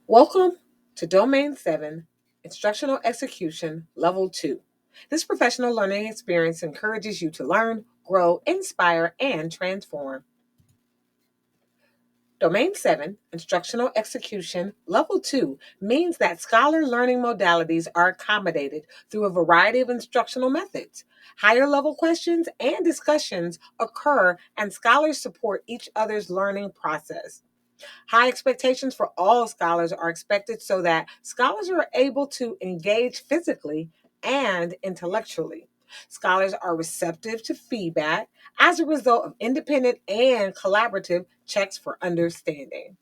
Welcome to Domain 7, Instructional Execution Level 2. This professional learning experience encourages you to learn, grow, inspire, and transform. Domain 7, Instructional Execution Level 2 means that scholar learning modalities are accommodated through a variety of instructional methods. Higher level questions and discussions occur, and scholars support each other's learning process. High expectations for all scholars are expected so that scholars are able to engage physically and intellectually. Scholars are receptive to feedback as a result of independent and collaborative checks for understanding.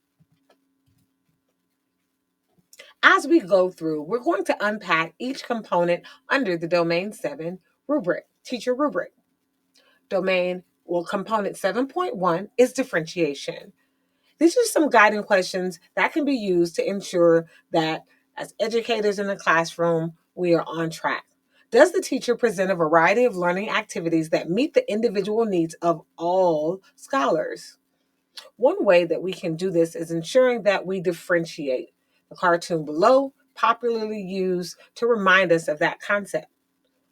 As we go through, we're going to unpack each component under the Domain 7 rubric, teacher rubric. Component 7.1 is differentiation. These are some guiding questions that can be used to ensure that as educators in the classroom, we are on track. Does the teacher present a variety of learning activities that meet the individual needs of all scholars? One way that we can do this is ensuring that we differentiate. The cartoon below, popularly used to remind us of that concept.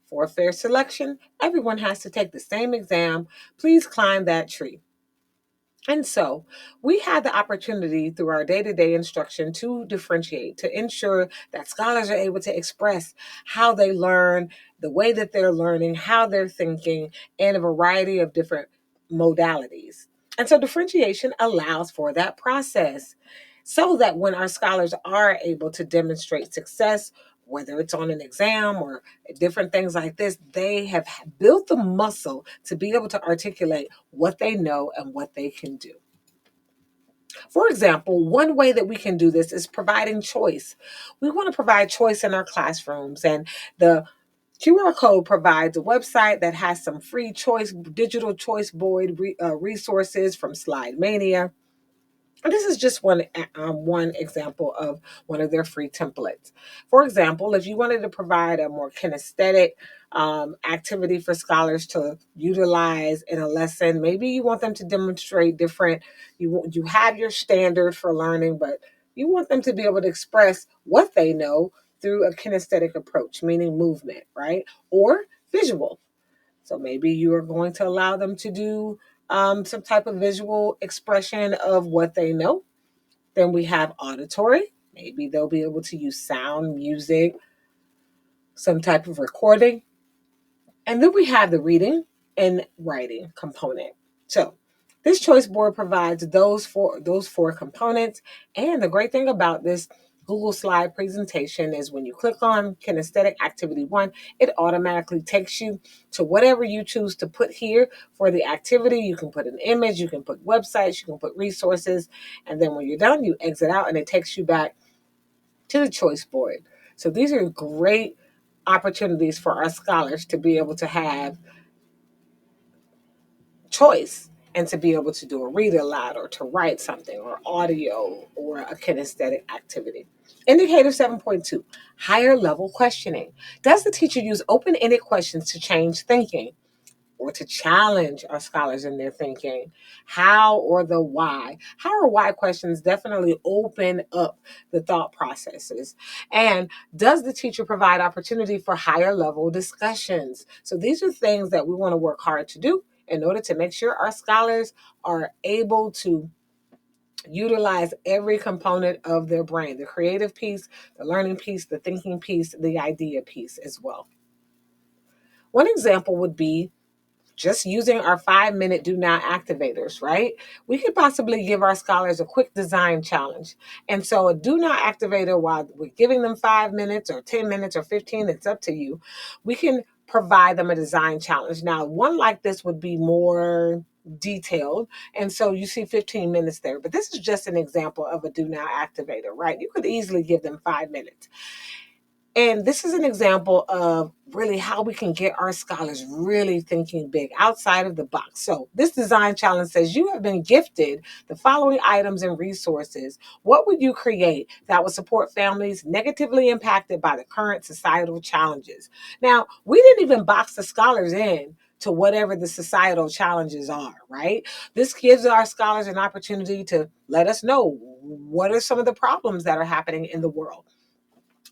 For a fair selection, everyone has to take the same exam. Please climb that tree. And so we have the opportunity through our day to day instruction to differentiate, to ensure that scholars are able to express how they learn, the way that they're learning, how they're thinking, and a variety of different modalities. And so differentiation allows for that process so that when our scholars are able to demonstrate success, whether it's on an exam or different things like this, they have built the muscle to be able to articulate what they know and what they can do. For example, one way that we can do this is providing choice. We want to provide choice in our classrooms, and the QR code provides a website that has some free digital choice board resources from Slide Mania. This is just one example of one of their free templates. For example, if you wanted to provide a more kinesthetic activity for scholars to utilize in a lesson, maybe you want them to demonstrate different. You have your standard for learning, but you want them to be able to express what they know through a kinesthetic approach, meaning movement, right, or visual. So maybe you are going to allow them to do some type of visual expression of what they know. Then we have auditory. Maybe they'll be able to use sound, music, some type of recording. And then we have the reading and writing component. So this choice board provides those four components. And the great thing about this Google slide presentation is when you click on kinesthetic activity 1, it automatically takes you to whatever you choose to put here for the activity. You can put an image, you can put websites, you can put resources, and then when you're done, you exit out and it takes you back to the choice board. So these are great opportunities for our scholars to be able to have choice and to be able to do a read aloud or to write something or audio or a kinesthetic activity. Indicator 7.2, higher level questioning. Does the teacher use open-ended questions to change thinking or to challenge our scholars in their thinking? How or the why? How or why questions definitely open up the thought processes. And does the teacher provide opportunity for higher level discussions? So these are things that we want to work hard to do in order to make sure our scholars are able to utilize every component of their brain, the creative piece, the learning piece, the thinking piece, the idea piece as well. One example would be just using our 5-minute do not activators, right? We could possibly give our scholars a quick design challenge. And so a do not activator, while we're giving them 5 minutes or 10 minutes or 15, it's up to you. We can provide them a design challenge. Now, one like this would be more detailed. And so you see 15 minutes there, but this is just an example of a do not activator, right? You could easily give them 5 minutes. And this is an example of really how we can get our scholars really thinking big outside of the box. So this design challenge says you have been gifted the following items and resources. What would you create that would support families negatively impacted by the current societal challenges? Now, we didn't even box the scholars in to whatever the societal challenges are, right? This gives our scholars an opportunity to let us know what are some of the problems that are happening in the world.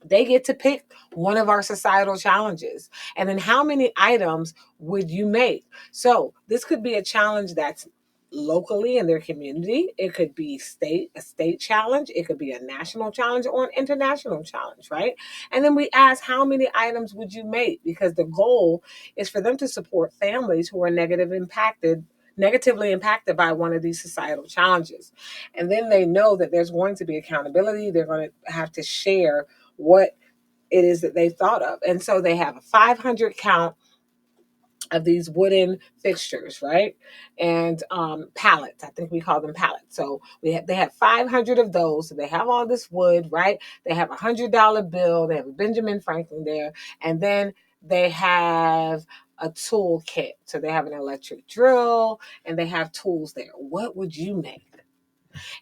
They get to pick one of our societal challenges. And then how many items would you make? So this could be a challenge that's locally in their community. It could be a state challenge. It could be a national challenge or an international challenge, right? And then we ask, how many items would you make? Because the goal is for them to support families who are negatively impacted by one of these societal challenges. And then they know that there's going to be accountability. They're going to have to share what it is that they thought of. And so they have a 500 count of these wooden fixtures, right? And pallets. I think we call them pallets. So they have 500 of those. So they have all this wood, right? They have $100 bill. They have a Benjamin Franklin there, and then they have a tool kit. So they have an electric drill and they have tools there. What would you make?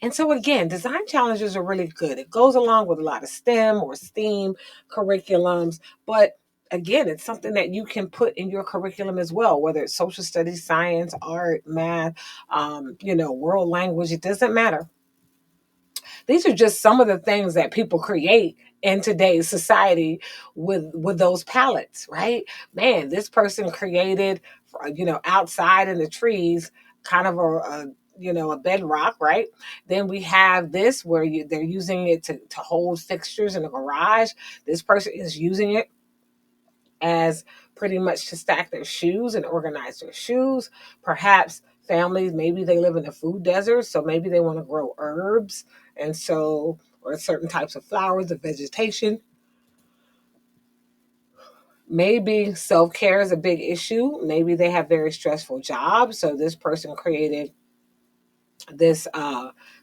And so again, design challenges are really good. It goes along with a lot of STEM or STEAM curriculums, but again, it's something that you can put in your curriculum as well, whether it's social studies, science, art, math, world language, it doesn't matter. These are just some of the things that people create in today's society with those palettes, right? Man, this person created, outside in the trees, kind of a bedrock, right? Then we have this where they're using it to hold fixtures in a garage. This person is using it as pretty much to stack their shoes and organize their shoes. Perhaps families, maybe they live in a food desert, so maybe they want to grow herbs, and so, or certain types of flowers, of vegetation. Maybe self-care is a big issue. Maybe they have very stressful jobs, so this person created this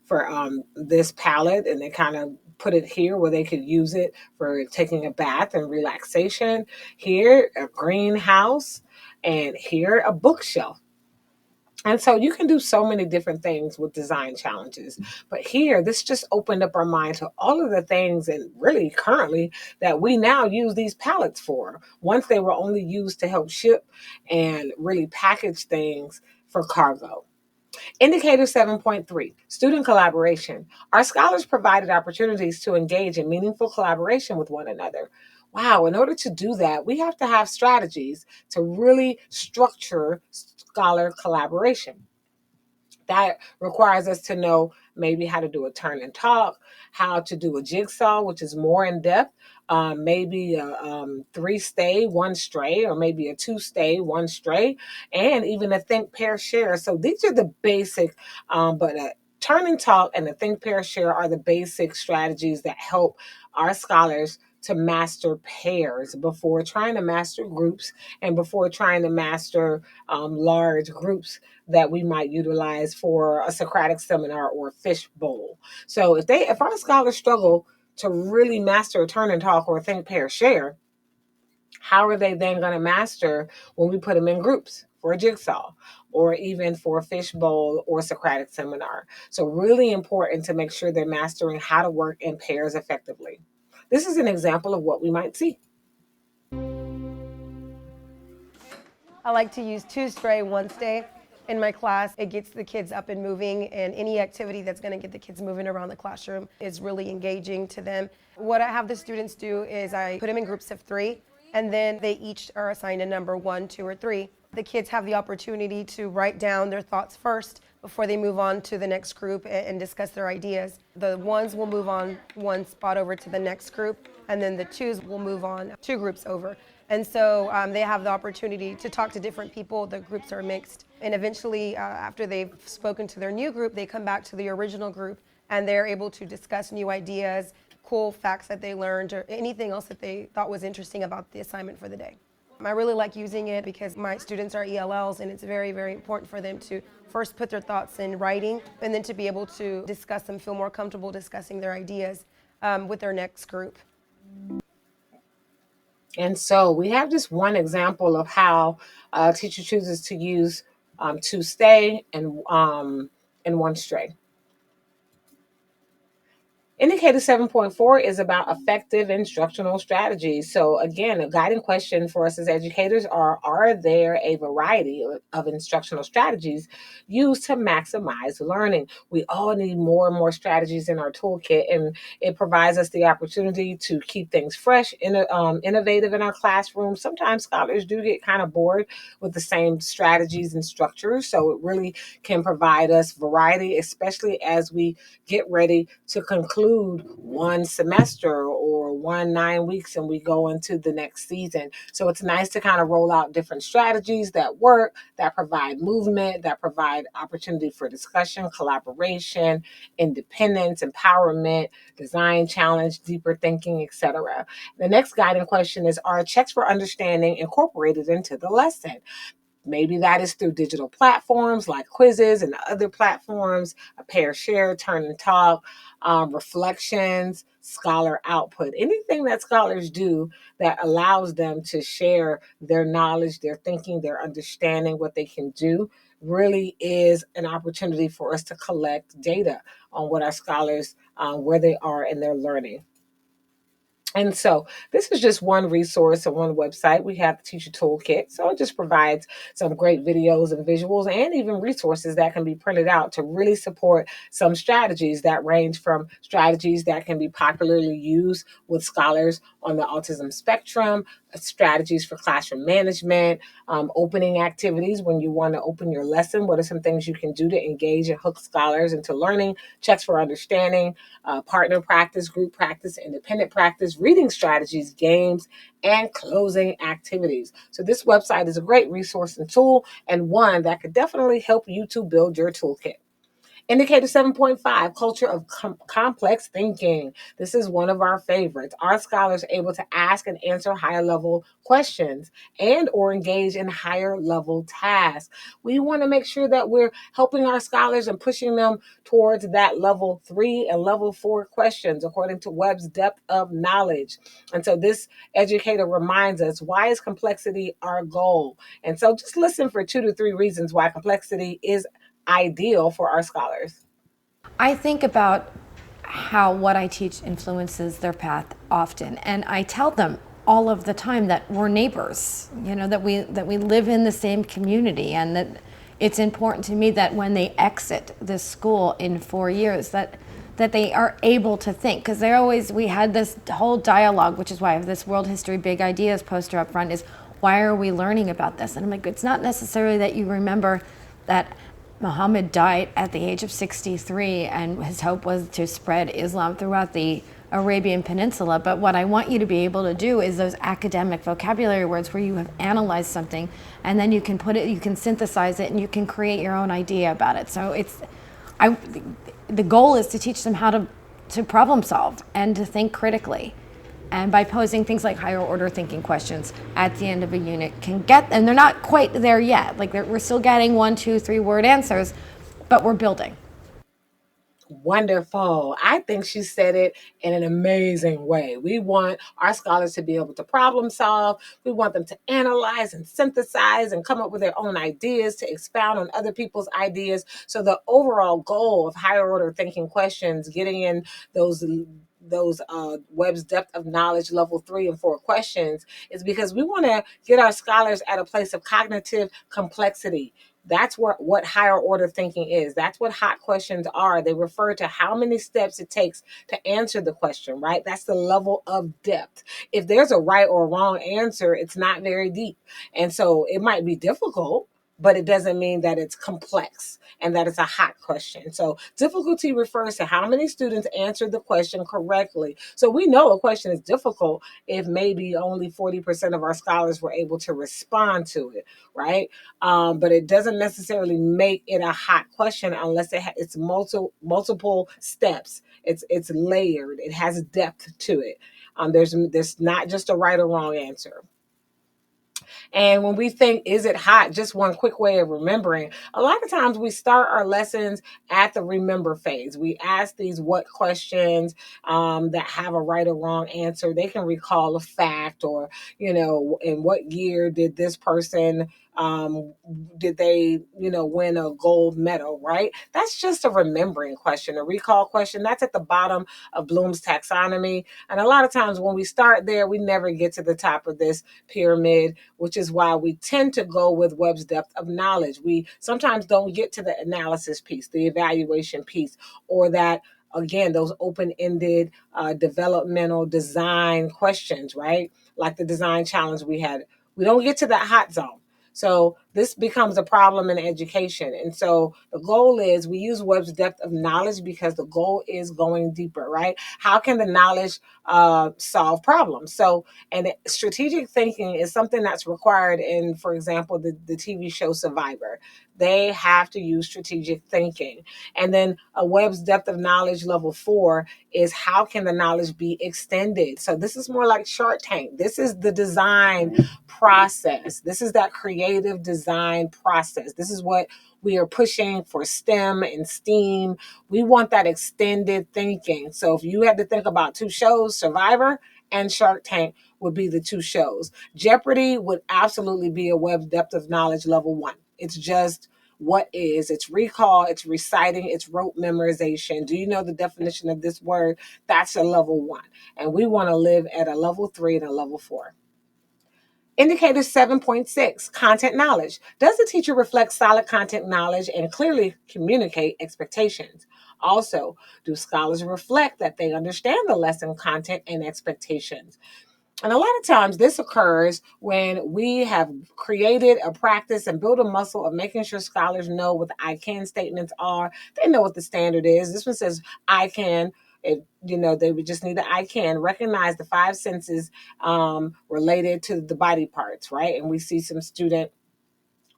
for this palette, and they kind of put it here where they could use it for taking a bath and relaxation. Here a greenhouse, and here a bookshelf. And so you can do so many different things with design challenges. But here, this just opened up our mind to all of the things, and really currently, that we now use these palettes for. Once they were only used to help ship and really package things for cargo. Indicator 7.3, student collaboration. Our scholars provided opportunities to engage in meaningful collaboration with one another. Wow, in order to do that, we have to have strategies to really structure scholar collaboration. That requires us to know maybe how to do a turn and talk, how to do a jigsaw, which is more in depth, maybe a three stay, one stray, or maybe a two stay, one stray, and even a think, pair, share. So these are the basic, but a turn and talk and a think, pair, share are the basic strategies that help our scholars to master pairs before trying to master groups and before trying to master large groups that we might utilize for a Socratic seminar or a fish bowl. So if our scholars struggle to really master a turn and talk or a think, pair, share, how are they then going to master when we put them in groups for a jigsaw or even for a fish bowl or Socratic seminar? So really important to make sure they're mastering how to work in pairs effectively. This is an example of what we might see. I like to use two stray, one stay. In my class, it gets the kids up and moving, and any activity that's going to get the kids moving around the classroom is really engaging to them. What I have the students do is I put them in groups of 3, and then they each are assigned a number 1, 2, or 3. The kids have the opportunity to write down their thoughts first before they move on to the next group and discuss their ideas. The ones will move on one spot over to the next group, and then the twos will move on 2 groups over. And so they have the opportunity to talk to different people. The groups are mixed. And eventually, after they've spoken to their new group, they come back to the original group, and they're able to discuss new ideas, cool facts that they learned, or anything else that they thought was interesting about the assignment for the day. I really like using it because my students are ELLs, and it's very, very important for them to first put their thoughts in writing, and then to be able to discuss them, feel more comfortable discussing their ideas with their next group. And so we have just one example of how a teacher chooses to use two stay and one stray. Indicator 7.4 is about effective instructional strategies. So, again, a guiding question for us as educators are there a variety of instructional strategies used to maximize learning? We all need more and more strategies in our toolkit, and it provides us the opportunity to keep things fresh, innovative in our classroom. Sometimes scholars do get kind of bored with the same strategies and structures. So, it really can provide us variety, especially as we get ready to conclude one semester or 9 weeks and we go into the next season. So it's nice to kind of roll out different strategies that work, that provide movement, that provide opportunity for discussion, collaboration, independence, empowerment, design challenge, deeper thinking, etc. The next guiding question is, are checks for understanding incorporated into the lesson? Maybe that is through digital platforms like quizzes and other platforms, a pair share, turn and talk, reflections, scholar output, anything that scholars do that allows them to share their knowledge, their thinking, their understanding, what they can do, really is an opportunity for us to collect data on what our scholars, where they are in their learning. And so this is just one resource and one website. We have the Teacher Toolkit. So it just provides some great videos and visuals and even resources that can be printed out to really support some strategies that range from strategies that can be popularly used with scholars on the autism spectrum, strategies for classroom management, opening activities when you want to open your lesson. What are some things you can do to engage and hook scholars into learning? Checks for understanding, partner practice, group practice, independent practice, reading strategies, games, and closing activities. So this website is a great resource and tool, and one that could definitely help you to build your toolkit. Indicator 7.5, culture of complex thinking. This is one of our favorites. Are scholars able to ask and answer higher level questions and or engage in higher level tasks? We want to make sure that we're helping our scholars and pushing them towards that level 3 and level 4 questions according to Webb's depth of knowledge. And so this educator reminds us, why is complexity our goal? And so just listen for 2 to 3 reasons why complexity is ideal for our scholars. I think about how what I teach influences their path often, and I tell them all of the time that we're neighbors, that we live in the same community, and that it's important to me that when they exit this school in 4 years that they are able to think, because we had this whole dialogue, which is why I have this World History Big Ideas poster up front, is why are we learning about this? And I'm like, it's not necessarily that you remember that Muhammad died at the age of 63 and his hope was to spread Islam throughout the Arabian Peninsula. But what I want you to be able to do is those academic vocabulary words where you have analyzed something and then you can you can synthesize it and you can create your own idea about it. So the goal is to teach them how to problem solve and to think critically. And by posing things like higher order thinking questions at the end of a unit and they're not quite there yet. Like we're still getting 1, 2, 3 word answers, but we're building. Wonderful. I think she said it in an amazing way. We want our scholars to be able to problem solve. We want them to analyze and synthesize and come up with their own ideas, to expound on other people's ideas. So the overall goal of higher order thinking questions, getting in those Webb's depth of knowledge level 3 and 4 questions, is because we want to get our scholars at a place of cognitive complexity. That's what higher order thinking is. That's what hot questions are. They refer to how many steps it takes to answer the question, right? That's the level of depth. If there's a right or wrong answer, it's not very deep. And so it might be difficult, but it doesn't mean that it's complex and that it's a hot question. So difficulty refers to how many students answered the question correctly. So we know a question is difficult if maybe only 40% of our scholars were able to respond to it, right? But it doesn't necessarily make it a hot question unless it's multiple steps. It's layered. It has depth to it. There's not just a right or wrong answer. And when we think, is it hot? Just one quick way of remembering. A lot of times we start our lessons at the remember phase. We ask these what questions that have a right or wrong answer. They can recall a fact or, in what year did this person Um, did they, win a gold medal, right? That's just a remembering question, a recall question. That's at the bottom of Bloom's taxonomy. And a lot of times when we start there, we never get to the top of this pyramid, which is why we tend to go with Webb's depth of knowledge. We sometimes don't get to the analysis piece, the evaluation piece, or that, again, those open-ended developmental design questions, right? Like the design challenge we had. We don't get to that hot zone. So this becomes a problem in education. And so the goal is we use Webb's depth of knowledge because the goal is going deeper, right? How can the knowledge solve problems? So, and strategic thinking is something that's required in, for example, the TV show Survivor. They have to use strategic thinking. And then a Webb's depth of knowledge level 4 is how can the knowledge be extended? So this is more like Shark Tank. This is the design process. This is that creative design process. This is what we are pushing for STEM and STEAM. We want that extended thinking. So if you had to think about two shows, Survivor and Shark Tank would be the two shows. Jeopardy would absolutely be a Web depth of knowledge level 1. It's just what is, it's recall, it's reciting, it's rote memorization. Do you know the definition of this word? That's a level 1. And we want to live at a level 3 and a level 4. Indicator 7.6, content knowledge. Does the teacher reflect solid content knowledge and clearly communicate expectations? Also, do scholars reflect that they understand the lesson content and expectations? And a lot of times this occurs when we have created a practice and built a muscle of making sure scholars know what the I can statements are. They know what the standard is. This one says I can. If, they would just need the I can recognize the five senses related to the body parts, right? And we see some student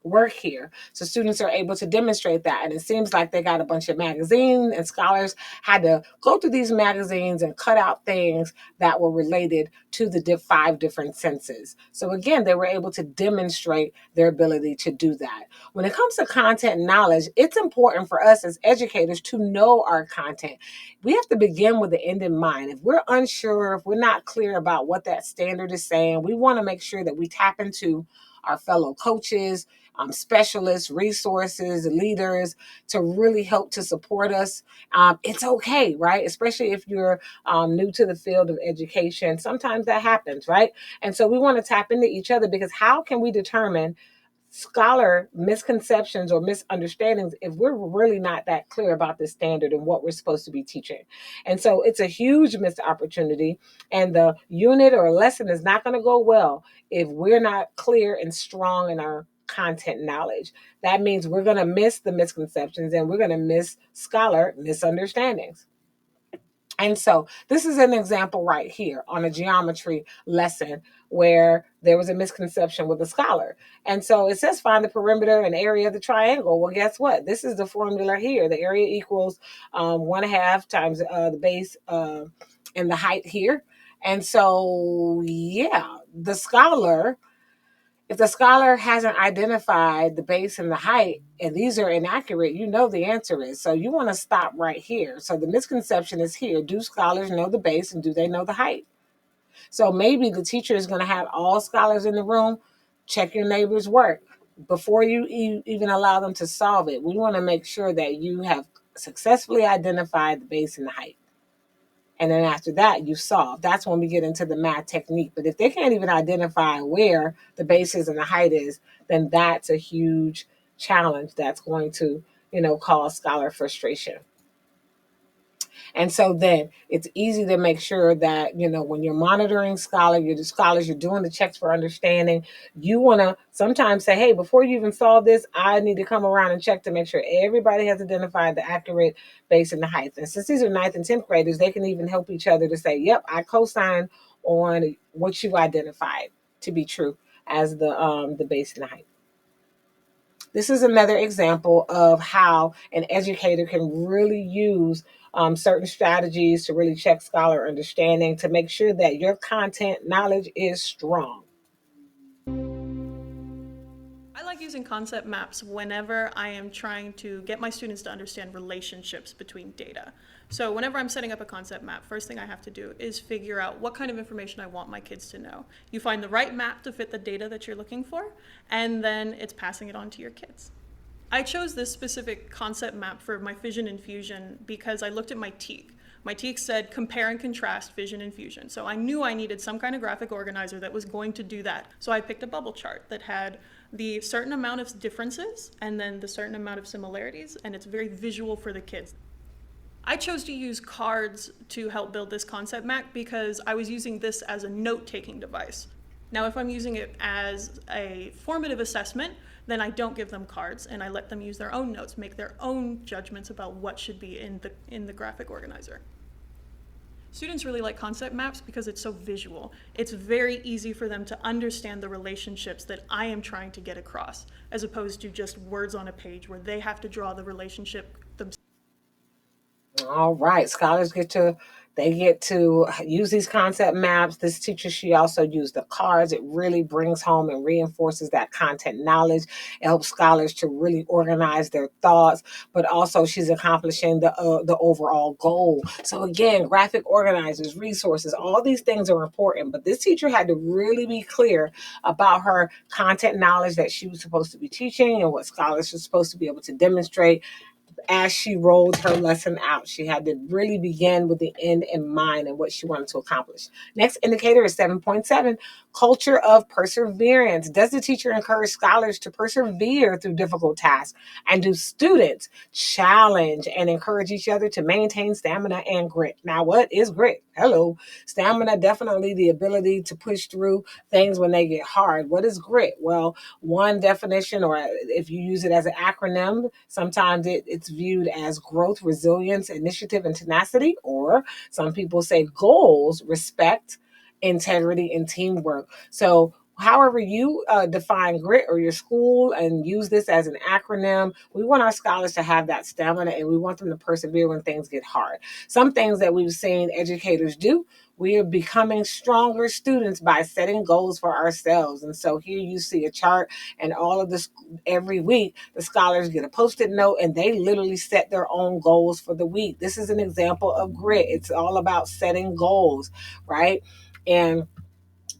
work here. So students are able to demonstrate that. And it seems like they got a bunch of magazines and scholars had to go through these magazines and cut out things that were related to the 5 different senses. So again, they were able to demonstrate their ability to do that. When it comes to content knowledge, it's important for us as educators to know our content. We have to begin with the end in mind. If we're unsure, if we're not clear about what that standard is saying, we want to make sure that we tap into our fellow coaches, specialists, resources, leaders to really help to support us. It's okay, right? Especially if you're new to the field of education. Sometimes that happens, right? And so we want to tap into each other because how can we determine scholar misconceptions or misunderstandings if we're really not that clear about the standard and what we're supposed to be teaching? And so it's a huge missed opportunity, and the unit or lesson is not going to go well if we're not clear and strong in our content knowledge. That means we're going to miss the misconceptions and we're going to miss scholar misunderstandings. And so this is an example right here on a geometry lesson where there was a misconception with a scholar. And so it says find the perimeter and area of the triangle. Well, guess what? This is the formula here. The area equals 1/2 times the base and the height here. And so, yeah, if the scholar hasn't identified the base and the height, and these are inaccurate, you know the answer is. So you want to stop right here. So the misconception is here. Do scholars know the base and do they know the height? So maybe the teacher is going to have all scholars in the room. Check your neighbor's work before you even allow them to solve it. We want to make sure that you have successfully identified the base and the height. And then after that, you solve. That's when we get into the math technique. But if they can't even identify where the base is and the height is, then that's a huge challenge that's going to, cause scholar frustration. And so then it's easy to make sure that, when you're monitoring scholars, you're doing the checks for understanding, you want to sometimes say, hey, before you even solve this, I need to come around and check to make sure everybody has identified the accurate base and the height. And since these are 9th and 10th graders, they can even help each other to say, yep, I co-sign on what you identified to be true as the base and the height. This is another example of how an educator can really use certain strategies to really check scholar understanding to make sure that your content knowledge is strong. I like using concept maps whenever I am trying to get my students to understand relationships between data. So whenever I'm setting up a concept map, first thing I have to do is figure out what kind of information I want my kids to know. You find the right map to fit the data that you're looking for, and then it's passing it on to your kids. I chose this specific concept map for my fission and fusion because I looked at my TEK. My TEK said compare and contrast fission and fusion. So I knew I needed some kind of graphic organizer that was going to do that. So I picked a bubble chart that had the certain amount of differences and then the certain amount of similarities, and it's very visual for the kids. I chose to use cards to help build this concept map because I was using this as a note-taking device. Now, if I'm using it as a formative assessment, then I don't give them cards and I let them use their own notes, make their own judgments about what should be in the graphic organizer. Students really like concept maps because it's so visual. It's very easy for them to understand the relationships that I am trying to get across, as opposed to just words on a page where they have to draw the relationship themselves. All right, scholars get to use these concept maps. This teacher, she also used the cards. It really brings home and reinforces that content knowledge. It helps scholars to really organize their thoughts, but also she's accomplishing the overall goal. So again, graphic organizers, resources, all these things are important, but this teacher had to really be clear about her content knowledge that she was supposed to be teaching and what scholars are supposed to be able to demonstrate as she rolled her lesson out. She had to really begin with the end in mind and what she wanted to accomplish. Next indicator is 7.7, culture of perseverance. Does the teacher encourage scholars to persevere through difficult tasks? And do students challenge and encourage each other to maintain stamina and grit? Now, what is grit? Hello. Stamina, definitely the ability to push through things when they get hard. What is grit? Well, one definition, or if you use it as an acronym, sometimes it's viewed as growth, resilience, initiative, and tenacity, or some people say goals, respect, integrity, and teamwork. So however you define grit, or your school, and use this as an acronym, we want our scholars to have that stamina and we want them to persevere when things get hard. Some things that we've seen educators do: we are becoming stronger students by setting goals for ourselves. And so here you see a chart, and all of this, every week, the scholars get a Post-it note and they literally set their own goals for the week. This is an example of grit. It's all about setting goals, right? And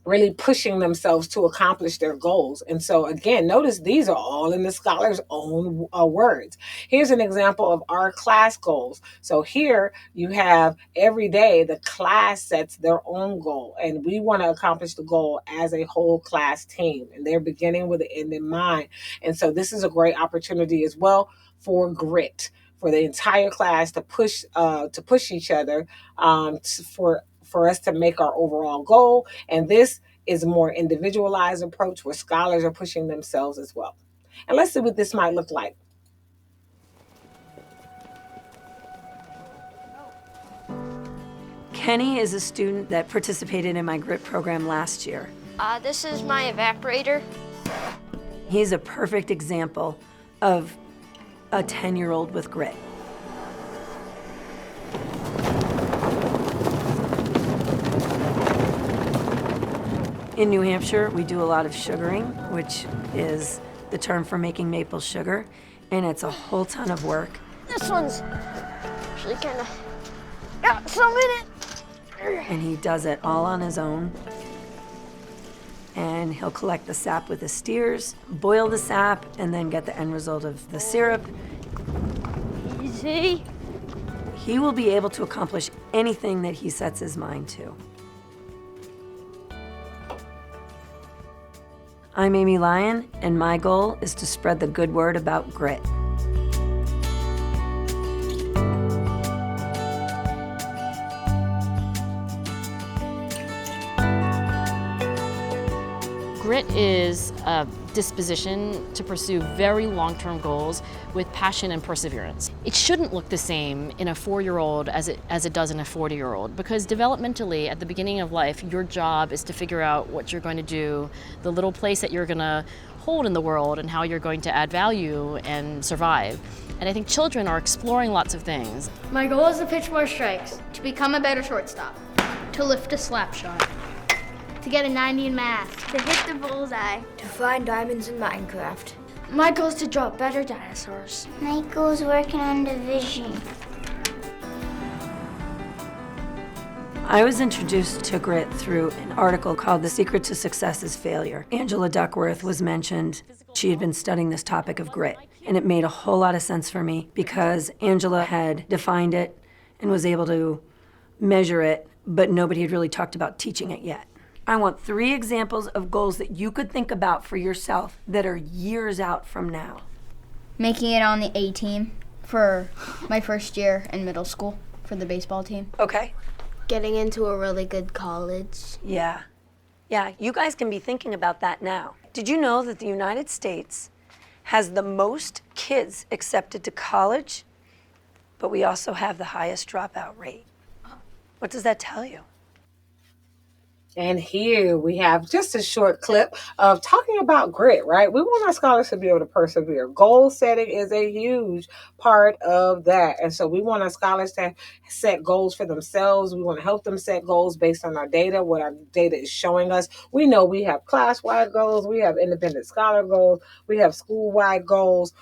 really pushing themselves to accomplish their goals. And so again, notice these are all in the scholar's own words. Here's an example of our class goals. So here you have every day the class sets their own goal, and we want to accomplish the goal as a whole class team, and they're beginning with the end in mind. And so this is a great opportunity as well for grit, for the entire class to push each other, for us to make our overall goal. And this is a more individualized approach where scholars are pushing themselves as well. And let's see what this might look like. Kenny is a student that participated in my grit program last year. This is my evaporator. He's a perfect example of a 10-year-old with grit. In New Hampshire, we do a lot of sugaring, which is the term for making maple sugar, and it's a whole ton of work. This one's actually kind of got some in it. And he does it all on his own. And he'll collect the sap with the steers, boil the sap, and then get the end result of the syrup. Easy. He will be able to accomplish anything that he sets his mind to. I'm Amy Lyon, and my goal is to spread the good word about grit. Grit is a disposition to pursue very long-term goals with passion and perseverance. It shouldn't look the same in a 4-year-old as it does in a 40-year-old, because developmentally, at the beginning of life, your job is to figure out what you're going to do, the little place that you're going to hold in the world, and how you're going to add value and survive. And I think children are exploring lots of things. My goal is to pitch more strikes, to become a better shortstop, to lift a slap shot, to get a 90 in math, To hit the bullseye. To find diamonds in Minecraft. My goal is to draw better dinosaurs. My goal is working on division. I was introduced to grit through an article called The Secret to Success is Failure. Angela Duckworth was mentioned. She had been studying this topic of grit, and it made a whole lot of sense for me because Angela had defined it and was able to measure it, but nobody had really talked about teaching it yet. I want 3 examples of goals that you could think about for yourself that are years out from now. Making it on the A team for my first year in middle school for the baseball team. Okay. Getting into a really good college. Yeah. Yeah, you guys can be thinking about that now. Did you know that the United States has the most kids accepted to college, but we also have the highest dropout rate? What does that tell you? And here we have just a short clip of talking about grit, right? We want our scholars to be able to persevere. Goal setting is a huge part of that. And so we want our scholars to set goals for themselves. We want to help them set goals based on our data, what our data is showing us. We know we have class-wide goals, we have independent scholar goals, we have school-wide goals,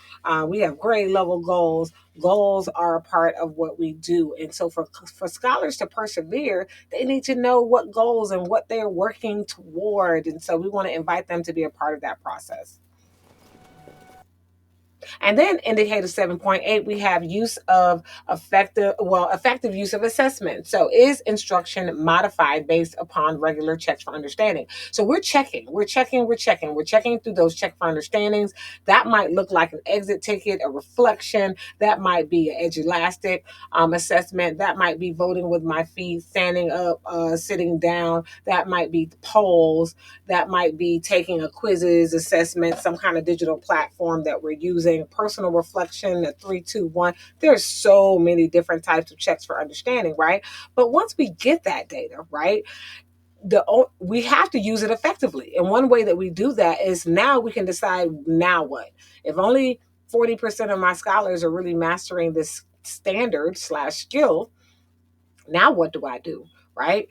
we have grade level goals. Goals are a part of what we do. And so for scholars to persevere, they need to know what goals and what they're working toward. And so we want to invite them to be a part of that process. And then indicator 7.8, we have use of effective use of assessment. So is instruction modified based upon regular checks for understanding? So we're checking through those check for understandings. That might look like an exit ticket, a reflection. That might be an edulastic assessment. That might be voting with my feet, standing up, sitting down. That might be polls. That might be taking a quizzes assessment, some kind of digital platform that we're using, personal reflection, a 3-2-1. There's so many different types of checks for understanding, right? But once we get that data, right, we have to use it effectively. And one way that we do that is now we can decide, now what? If only 40% of my scholars are really mastering this standard/skill, now what do I do? Right?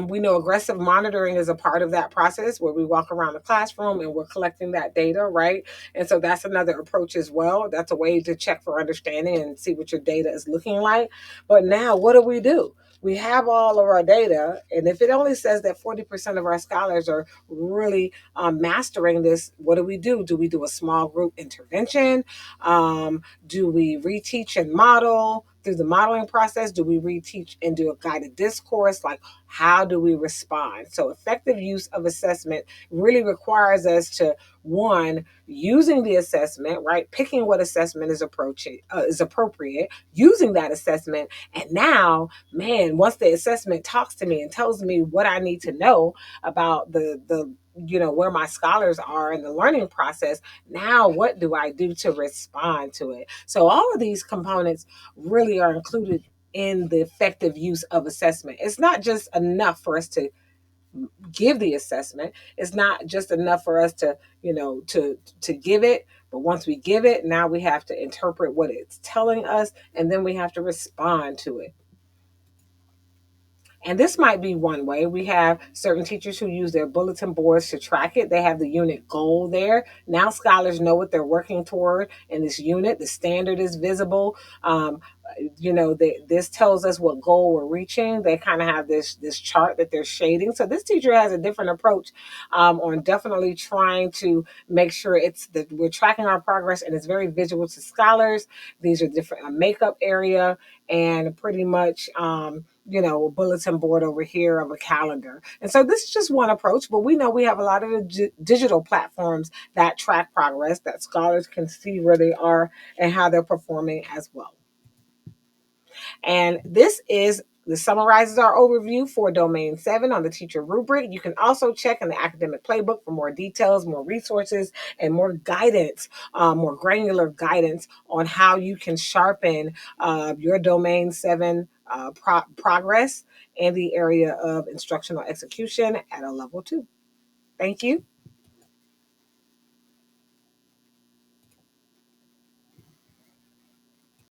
We know aggressive monitoring is a part of that process where we walk around the classroom and we're collecting that data, right? And so that's another approach as well. That's a way to check for understanding and see what your data is looking like. But now what do? We have all of our data, and if it only says that 40% of our scholars are really mastering this, what do? Do we do a small group intervention? Do we reteach and model? Through the modeling process, do we reteach and do a guided discourse? Like, how do we respond? So effective use of assessment really requires us to, one, using the assessment, right? Picking what assessment is appropriate, using that assessment. And now, man, once the assessment talks to me and tells me what I need to know about the where my scholars are in the learning process, now what do I do to respond to it? So all of these components really are included in the effective use of assessment. It's not just enough for us to give the assessment. It's not just enough for us to, to give it. But once we give it, now we have to interpret what it's telling us, and then we have to respond to it. And this might be one way. We have certain teachers who use their bulletin boards to track it. They have the unit goal there. Now scholars know what they're working toward in this unit. The standard is visible. This tells us what goal we're reaching. They kind of have this chart that they're shading. So this teacher has a different approach on definitely trying to make sure it's that we're tracking our progress, and it's very visual to scholars. These are different makeup area and pretty much a bulletin board over here of a calendar. And so this is just one approach, but we know we have a lot of digital platforms that track progress, that scholars can see where they are and how they're performing as well. And this summarizes our overview for Domain 7 on the teacher rubric. You can also check in the academic playbook for more details, more resources, and more guidance, more granular guidance on how you can sharpen your Domain 7 progress in the area of instructional execution at a level 2. Thank you.